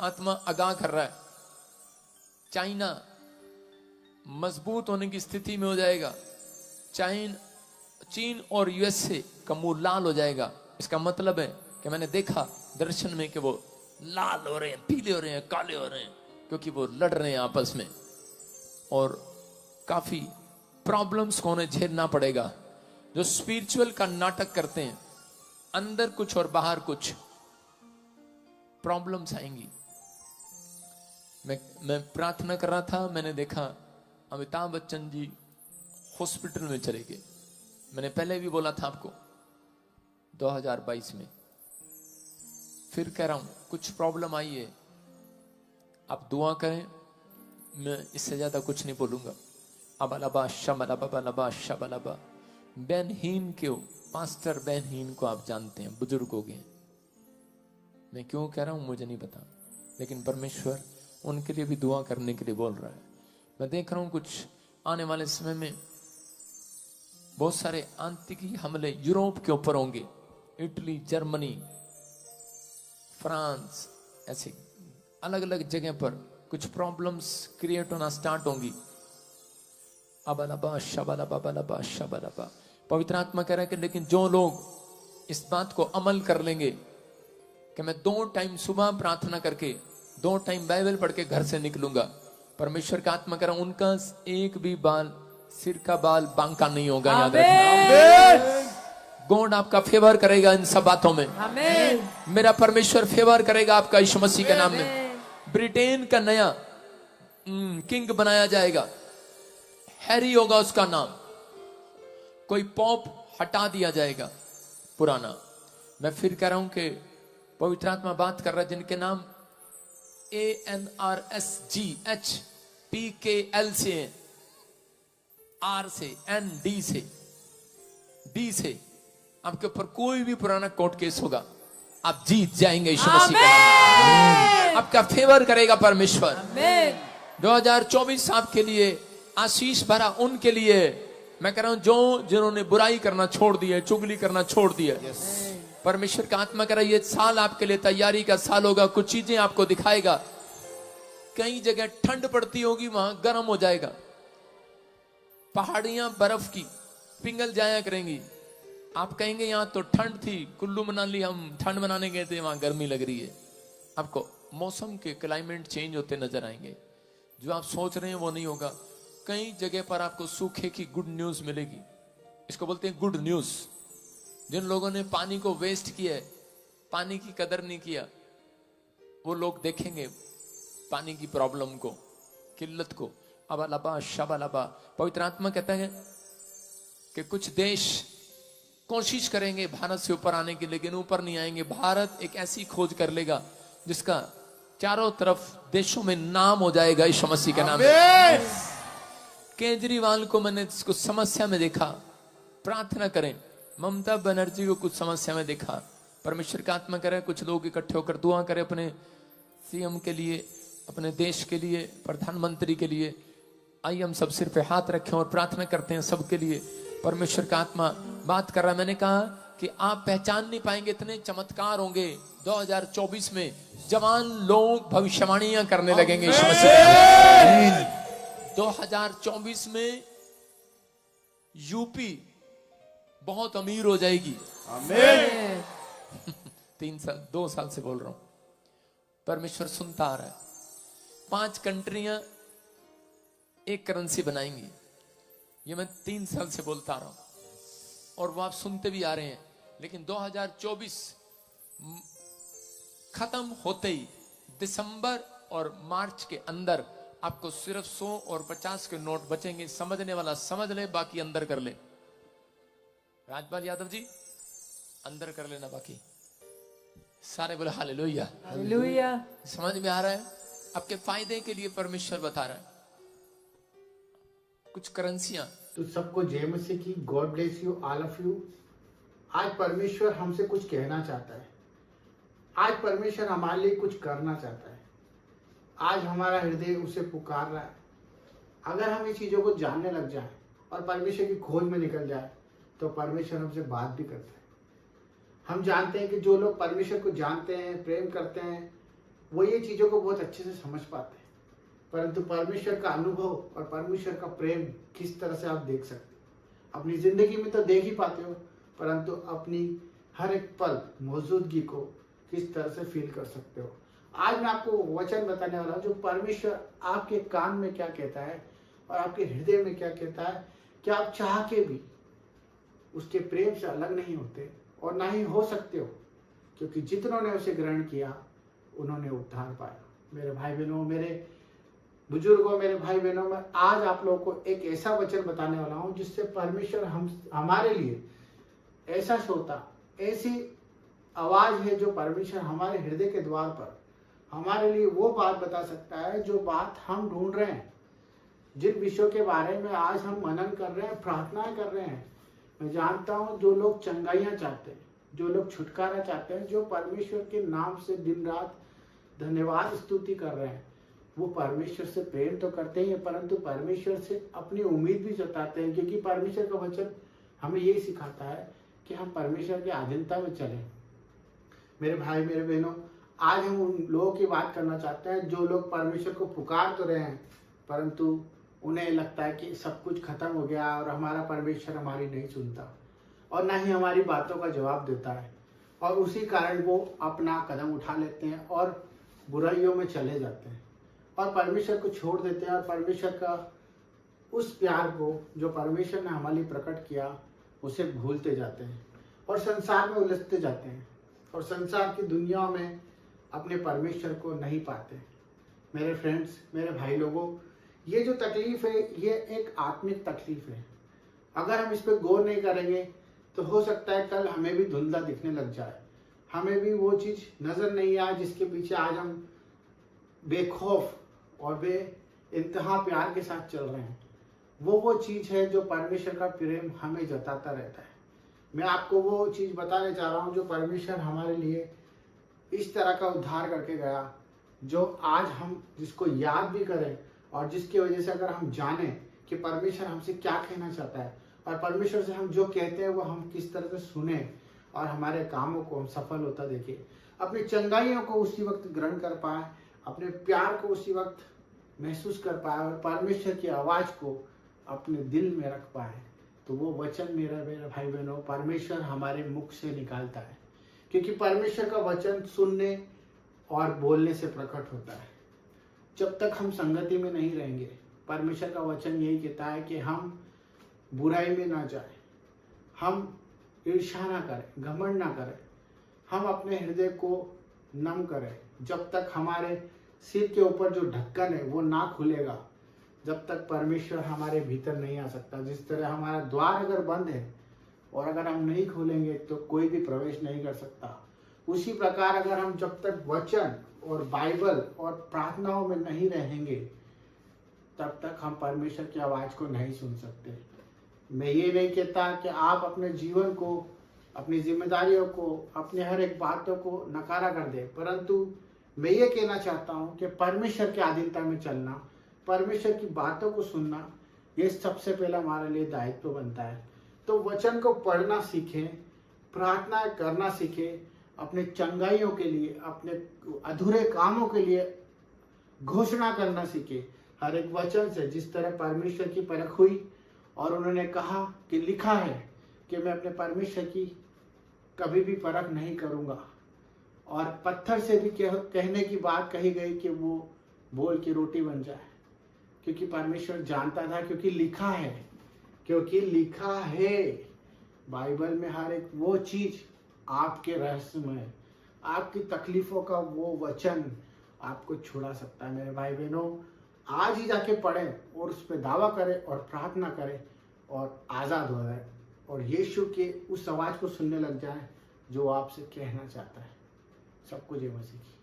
आत्मा आगाह कर रहा है। चाइना मजबूत होने की स्थिति में हो जाएगा। चीन और यूएसए का मुंह लाल हो जाएगा। इसका मतलब है कि मैंने देखा दर्शन में कि वो लाल हो रहे हैं, पीले हो रहे हैं, काले हो रहे हैं, क्योंकि वो लड़ रहे हैं आपस में और काफी प्रॉब्लम्स को उन्हें झेलना पड़ेगा। जो स्पिरिचुअल का नाटक करते हैं, अंदर कुछ और बाहर कुछ, प्रॉब्लम्स आएंगी। मैं प्रार्थना कर रहा था, मैंने देखा अमिताभ बच्चन जी हॉस्पिटल में चले गए। मैंने पहले भी बोला था आपको 2022 में, फिर कह रहा हूं कुछ प्रॉब्लम आई है, आप दुआ करें। मैं इससे ज्यादा कुछ नहीं बोलूंगा। अबलबा शबलबा शबलबा। बेनहीन क्यों, पास्टर बेनहीन को आप जानते हैं, बुजुर्ग हो गए। मैं क्यों कह रहा हूं मुझे नहीं पता, लेकिन परमेश्वर उनके लिए भी दुआ करने के लिए बोल रहा है। मैं देख रहा हूं कुछ आने वाले समय में बहुत सारे आतंकी हमले यूरोप के ऊपर होंगे। इटली, जर्मनी, फ्रांस, ऐसे अलग अलग जगह पर कुछ प्रॉब्लम्स क्रिएट होना स्टार्ट होंगी। अबलबा शबलबा शबलबा। पवित्र आत्मा कह रहा है कि लेकिन जो लोग इस बात को अमल कर लेंगे कि मैं 2 टाइम सुबह प्रार्थना करके 2 टाइम बाइबल पढ़ के घर से निकलूंगा, परमेश्वर का आत्मा कह रहा उनका एक भी बाल, सिर का बाल बांका नहीं होगा। याद रखना, गॉड आपका फेवर करेगा इन सब बातों में। मेरा परमेश्वर फेवर करेगा आपका यीशु मसीह के नाम में। ब्रिटेन का नया किंग बनाया जाएगा, हैरी होगा उसका नाम। कोई पॉप हटा दिया जाएगा पुराना। मैं फिर कह रहा हूं कि पवित्र आत्मा बात कर रहा है जिनके नाम ANRSGHPKL से, R से, ND से, D से, आपके ऊपर कोई भी पुराना कोर्ट केस होगा, आप जीत जाएंगे यीशु मसीह के नाम। आपका फेवर करेगा परमेश्वर। 2024 आपके लिए आशीष भरा उनके लिए मैं कह रहा हूं जो जिन्होंने बुराई करना छोड़ दिया, चुगली करना छोड़ दिया। परमेश्वर का आत्मा कह रहा है ये साल आपके लिए तैयारी का साल होगा। कुछ चीजें आपको दिखाएगा। कई जगह ठंड पड़ती होगी, वहां गर्म हो जाएगा। पहाड़ियां बर्फ की पिघल जाया करेंगी। आप कहेंगे यहां तो ठंड थी, कुल्लू मनाली हम ठंड मनाने गए थे, वहां गर्मी लग रही है। आपको मौसम के क्लाइमेट चेंज होते नजर आएंगे। जो आप सोच रहे हैं वो नहीं होगा। कई जगह पर आपको सूखे की गुड न्यूज मिलेगी। इसको बोलते हैं गुड न्यूज। जिन लोगों ने पानी को वेस्ट किया है, पानी की कदर नहीं किया, वो लोग देखेंगे पानी की प्रॉब्लम को, किल्लत को। अबलबा शबलबा। पवित्र आत्मा कहता है कि कुछ देश कोशिश करेंगे भारत से ऊपर आने की, लेकिन ऊपर नहीं आएंगे। भारत एक ऐसी खोज कर लेगा जिसका चारों तरफ देशों में नाम हो जाएगा यीशु मसीह के नाम में। केजरीवाल को मैंने कुछ समस्या में देखा, प्रार्थना करें। ममता बनर्जी को कुछ समस्या में देखा, परमेश्वर का आत्मा करे कुछ लोग इकट्ठे होकर दुआ करें अपने सीएम के लिए, अपने देश के लिए, प्रधानमंत्री के लिए। आइए हम सब सिर पे हाथ रखें और प्रार्थना करते हैं सबके लिए। परमेश्वर का आत्मा बात कर रहा है। मैंने कहा कि आप पहचान नहीं पाएंगे, इतने चमत्कार होंगे 2024 में। जवान लोग भविष्यवाणियां करने लगेंगे यीशु मसीह। 2024 में यूपी बहुत अमीर हो जाएगी। आमीन। 2 साल से बोल रहा हूं, परमेश्वर सुनता आ रहा है। 5 कंट्रियां एक करेंसी बनाएंगी, ये मैं 3 साल से बोलता आ रहा हूं और वो आप सुनते भी आ रहे हैं। लेकिन 2024 खत्म होते ही दिसंबर और मार्च के अंदर आपको सिर्फ 100 और 50 के नोट बचेंगे। समझने वाला समझ ले, बाकी अंदर कर ले। राजपाल यादव जी अंदर कर लेना, बाकी सारे बोले हालेलुया हालेलुया। समझ में आ रहा है? आपके फायदे के लिए परमेश्वर बता रहा है। कुछ करेंसियां। तो सबको जय मसीह की। God bless you all of you. आज परमेश्वर हमसे कुछ कहना चाहता है। आज परमेश्वर हमारे लिए कुछ करना चाहता है। आज हमारा हृदय उसे पुकार रहा है। अगर हम ये चीज़ों को जानने लग जाएं और परमेश्वर की खोज में निकल जाए तो परमेश्वर हमसे बात भी करता है। हम जानते हैं कि जो लोग परमेश्वर को जानते हैं, प्रेम करते हैं, वो ये चीज़ों को बहुत अच्छे से समझ पाते हैं। परंतु परमेश्वर का अनुभव और परमेश्वर का प्रेम किस तरह से आप देख सकते हो? अपनी ज़िंदगी में तो देख ही पाते हो, परंतु अपनी हर एक पल मौजूदगी को किस तरह से फील कर सकते हो? आज मैं आपको वचन बताने वाला हूँ जो परमेश्वर आपके कान में क्या कहता है और आपके हृदय में क्या कहता है कि आप चाह के भी उसके प्रेम से अलग नहीं होते और ना ही हो सकते हो, क्योंकि जितनों ने उसे ग्रहण किया उन्होंने उद्धार पाया। मेरे भाई बहनों, मेरे बुजुर्गों, मेरे भाई बहनों, मैं आज आप लोगों को एक ऐसा वचन बताने वाला हूँ जिससे परमेश्वर हमारे लिए ऐसा श्रोता, ऐसी आवाज है जो परमेश्वर हमारे हृदय के द्वार पर हमारे लिए वो बात बता सकता है जो बात हम ढूंढ रहे हैं, जिन विषयों के बारे में आज हम मनन कर रहे हैं, प्रार्थनाएं कर रहे हैं। मैं जानता हूँ जो लोग चंगाइयाँ चाहते हैं, जो लोग छुटकारा चाहते हैं, जो परमेश्वर के नाम से दिन रात धन्यवाद स्तुति कर रहे हैं, वो परमेश्वर से प्रेम तो करते ही हैं, परंतु परमेश्वर से अपनी उम्मीद भी जताते हैं, क्योंकि परमेश्वर का वचन हमें यही सिखाता है कि हम परमेश्वर की अधीनता में चलें। मेरे भाई, मेरे बहनों, आज हम उन लोगों की बात करना चाहते हैं जो लोग परमेश्वर को पुकार तो रहे हैं, परंतु उन्हें लगता है कि सब कुछ खत्म हो गया और हमारा परमेश्वर हमारी नहीं सुनता और ना ही हमारी बातों का जवाब देता है, और उसी कारण वो अपना कदम उठा लेते हैं और बुराइयों में चले जाते हैं और परमेश्वर को छोड़ देते हैं और परमेश्वर का उस प्यार को जो परमेश्वर ने हमारे लिए प्रकट किया उसे भूलते जाते हैं और संसार में उलझते जाते हैं और संसार की दुनिया में अपने परमेश्वर को नहीं पाते। मेरे फ्रेंड्स, मेरे भाई लोगों, ये जो तकलीफ है ये एक आत्मिक तकलीफ है। अगर हम इस पर गौर नहीं करेंगे तो हो सकता है कल हमें भी धुंधला दिखने लग जाए, हमें भी वो चीज़ नज़र नहीं आए जिसके पीछे आज हम बेखौफ और बे इंतहा प्यार के साथ चल रहे हैं। वो चीज़ है जो परमेश्वर का प्रेम हमें जताता रहता है। मैं आपको वो चीज़ बताने चाह रहा हूँ जो परमेश्वर हमारे लिए इस तरह का उद्धार करके गया, जो आज हम जिसको याद भी करें और जिसकी वजह से अगर हम जानें कि परमेश्वर हमसे क्या कहना चाहता है और परमेश्वर से हम जो कहते हैं वो हम किस तरह से सुने और हमारे कामों को हम सफल होता देखें, अपनी चंगाइयों को उसी वक्त ग्रहण कर पाए, अपने प्यार को उसी वक्त महसूस कर पाए और परमेश्वर की आवाज़ को अपने दिल में रख पाए, तो वो वचन मेरे भाई बहनों परमेश्वर हमारे मुख से निकालता है, क्योंकि परमेश्वर का वचन सुनने और बोलने से प्रकट होता है। जब तक हम संगति में नहीं रहेंगे, परमेश्वर का वचन यही कहता है कि हम बुराई में ना जाए, हम ईर्ष्या ना करें, घमंड ना करें, हम अपने हृदय को नम करें। जब तक हमारे सिर के ऊपर जो ढक्कन है वो ना खुलेगा, जब तक परमेश्वर हमारे भीतर नहीं आ सकता। जिस तरह हमारा द्वार अगर बंद है और अगर हम नहीं खोलेंगे तो कोई भी प्रवेश नहीं कर सकता, उसी प्रकार अगर हम जब तक वचन और बाइबल और प्रार्थनाओं में नहीं रहेंगे तब तक हम परमेश्वर की आवाज़ को नहीं सुन सकते। मैं ये नहीं कहता कि आप अपने जीवन को, अपनी जिम्मेदारियों को, अपने हर एक बातों को नकारा कर दे, परंतु मैं ये कहना चाहता हूँ कि परमेश्वर की अधीनता में चलना, परमेश्वर की बातों को सुनना, ये सबसे पहला हमारे लिए दायित्व बनता है। तो वचन को पढ़ना सीखें, प्रार्थना करना सीखें, अपने चंगाइयों के लिए, अपने अधूरे कामों के लिए घोषणा करना सीखें हर एक वचन से, जिस तरह परमेश्वर की परख हुई और उन्होंने कहा कि लिखा है कि मैं अपने परमेश्वर की कभी भी परख नहीं करूँगा, और पत्थर से भी कहने की बात कही गई कि वो बोल की रोटी बन जाए, क्योंकि परमेश्वर जानता था, क्योंकि लिखा है, क्योंकि लिखा है बाइबल में हर एक वो चीज़ आपके रहस्यमय, आपकी तकलीफ़ों का वो वचन आपको छुड़ा सकता है। मेरे भाई बहनों, आज ही जाके पढ़ें और उस पर दावा करें और प्रार्थना करें और आज़ाद हो जाए और यीशु के उस आवाज़ को सुनने लग जाए जो आपसे कहना चाहता है। सबको जय मसीह की।